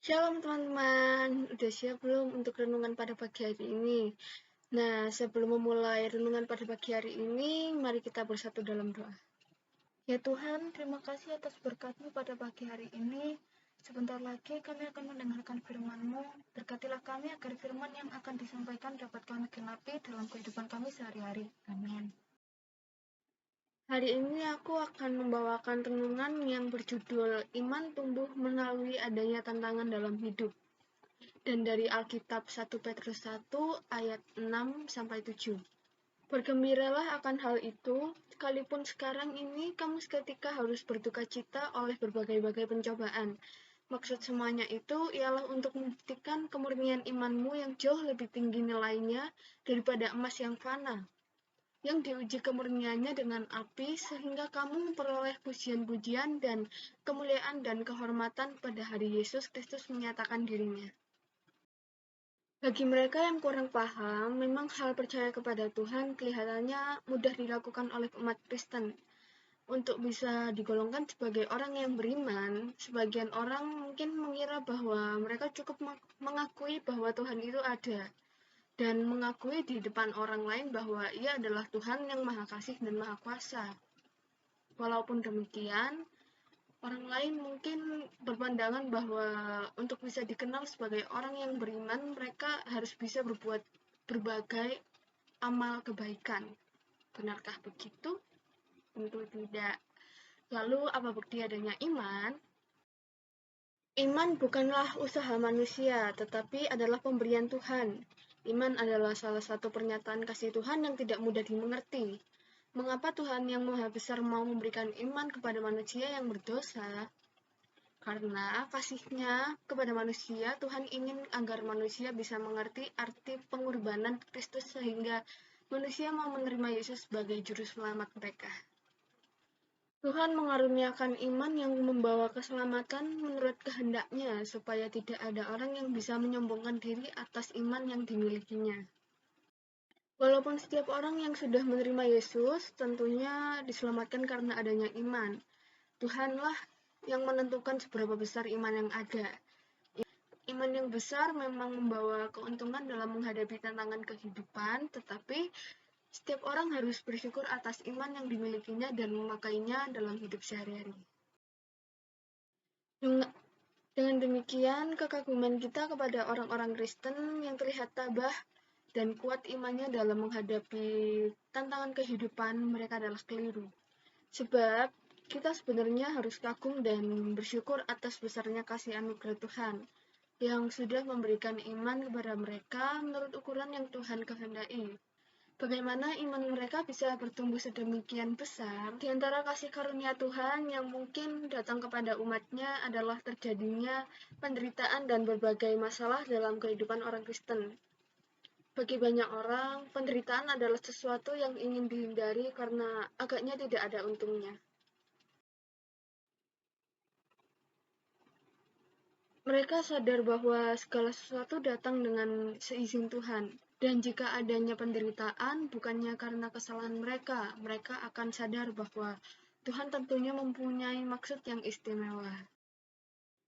Shalom teman-teman, udah siap belum untuk renungan pada pagi hari ini? Nah, sebelum memulai renungan pada pagi hari ini, mari kita bersatu dalam doa. Ya Tuhan, terima kasih atas berkat-Mu pada pagi hari ini. Sebentar lagi kami akan mendengarkan firman-Mu. Berkatilah kami agar firman yang akan disampaikan dapat kami genapi dalam kehidupan kami sehari-hari. Amin. Hari ini aku akan membawakan renungan yang berjudul Iman Tumbuh Melalui Adanya Tantangan Dalam Hidup. Dan dari Alkitab 1 Petrus 1 ayat 6-7. Bergembiralah akan hal itu, sekalipun sekarang ini kamu seketika harus berduka cita oleh berbagai-bagai pencobaan. Maksud semuanya itu ialah untuk membuktikan kemurnian imanmu yang jauh lebih tinggi nilainya daripada emas yang fana, yang diuji kemurniannya dengan api sehingga kamu memperoleh pujian-pujian dan kemuliaan dan kehormatan pada hari Yesus Kristus menyatakan dirinya. Bagi mereka yang kurang paham, memang hal percaya kepada Tuhan kelihatannya mudah dilakukan oleh umat Kristen. Untuk bisa digolongkan sebagai orang yang beriman, sebagian orang mungkin mengira bahwa mereka cukup mengakui bahwa Tuhan itu ada, dan mengakui di depan orang lain bahwa Ia adalah Tuhan yang Maha Kasih dan Maha Kuasa. Walaupun demikian, orang lain mungkin berpandangan bahwa untuk bisa dikenal sebagai orang yang beriman, mereka harus bisa berbuat berbagai amal kebaikan. Benarkah begitu? Tentu tidak. Lalu, apa bukti adanya iman? Iman bukanlah usaha manusia, tetapi adalah pemberian Tuhan. Iman adalah salah satu pernyataan kasih Tuhan yang tidak mudah dimengerti. Mengapa Tuhan yang Maha Besar mau memberikan iman kepada manusia yang berdosa? Karena kasih-Nya kepada manusia, Tuhan ingin agar manusia bisa mengerti arti pengorbanan Kristus sehingga manusia mau menerima Yesus sebagai juru selamat mereka. Tuhan mengaruniakan iman yang membawa keselamatan menurut kehendak-Nya, supaya tidak ada orang yang bisa menyombongkan diri atas iman yang dimilikinya. Walaupun setiap orang yang sudah menerima Yesus tentunya diselamatkan karena adanya iman, Tuhanlah yang menentukan seberapa besar iman yang ada. Iman yang besar memang membawa keuntungan dalam menghadapi tantangan kehidupan, tetapi setiap orang harus bersyukur atas iman yang dimilikinya dan memakainya dalam hidup sehari-hari. Dengan demikian, kekaguman kita kepada orang-orang Kristen yang terlihat tabah dan kuat imannya dalam menghadapi tantangan kehidupan mereka adalah keliru. Sebab kita sebenarnya harus kagum dan bersyukur atas besarnya kasih anugerah Tuhan yang sudah memberikan iman kepada mereka menurut ukuran yang Tuhan kehendaki. Bagaimana iman mereka bisa bertumbuh sedemikian besar? Di antara kasih karunia Tuhan yang mungkin datang kepada umatnya adalah terjadinya penderitaan dan berbagai masalah dalam kehidupan orang Kristen. Bagi banyak orang, penderitaan adalah sesuatu yang ingin dihindari karena agaknya tidak ada untungnya. Mereka sadar bahwa segala sesuatu datang dengan seizin Tuhan. Dan jika adanya penderitaan, bukannya karena kesalahan mereka, mereka akan sadar bahwa Tuhan tentunya mempunyai maksud yang istimewa.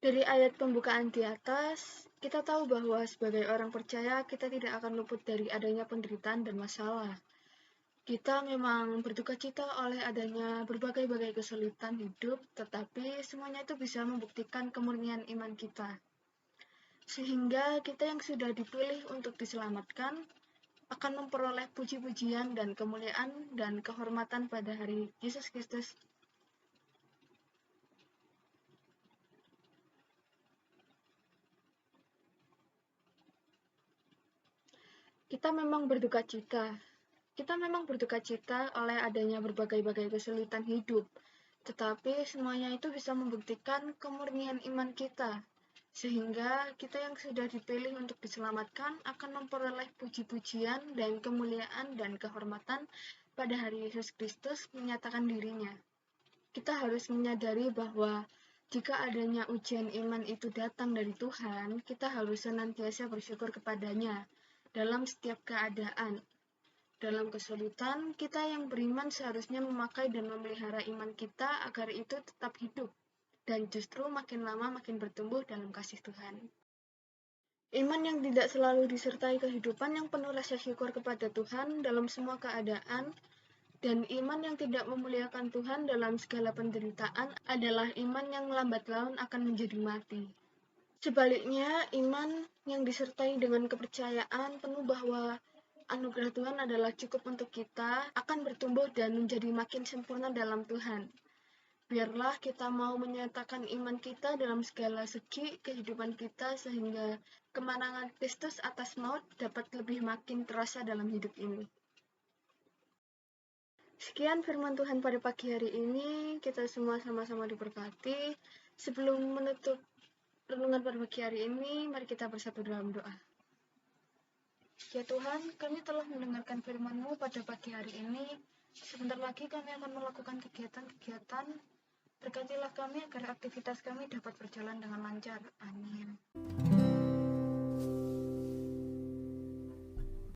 Dari ayat pembukaan di atas, kita tahu bahwa sebagai orang percaya, kita tidak akan luput dari adanya penderitaan dan masalah. Kita memang berduka cita oleh adanya berbagai-bagai kesulitan hidup, tetapi semuanya itu bisa membuktikan kemurnian iman kita. Sehingga kita yang sudah dipilih untuk diselamatkan akan memperoleh puji-pujian dan kemuliaan dan kehormatan pada hari Yesus Kristus. Kita memang berduka cita. Kita memang berduka cita oleh adanya berbagai-bagai kesulitan hidup, tetapi semuanya itu bisa membuktikan kemurnian iman kita. Sehingga kita yang sudah dipilih untuk diselamatkan akan memperoleh puji-pujian dan kemuliaan dan kehormatan pada hari Yesus Kristus menyatakan dirinya. Kita harus menyadari bahwa jika adanya ujian iman itu datang dari Tuhan, kita harus senantiasa bersyukur kepadanya dalam setiap keadaan. Dalam kesulitan, kita yang beriman seharusnya memakai dan memelihara iman kita agar itu tetap hidup. dan justru makin lama makin bertumbuh dalam kasih Tuhan. Iman yang tidak selalu disertai kehidupan yang penuh rasa syukur kepada Tuhan dalam semua keadaan, dan iman yang tidak memuliakan Tuhan dalam segala penderitaan adalah iman yang lambat laun akan menjadi mati. Sebaliknya, iman yang disertai dengan kepercayaan penuh bahwa anugerah Tuhan adalah cukup untuk kita akan bertumbuh dan menjadi makin sempurna dalam Tuhan. Biarlah kita mau menyatakan iman kita dalam segala segi kehidupan kita sehingga kemenangan Kristus atas maut dapat lebih makin terasa dalam hidup ini. Sekian firman Tuhan pada pagi hari ini, kita semua sama-sama diberkati. Sebelum menutup renungan pada pagi hari ini, mari kita bersatu dalam doa. Ya Tuhan, kami telah mendengarkan firman-Mu pada pagi hari ini. Sebentar lagi kami akan melakukan kegiatan-kegiatan. Berkatilah kami agar aktivitas kami dapat berjalan dengan lancar. Amin.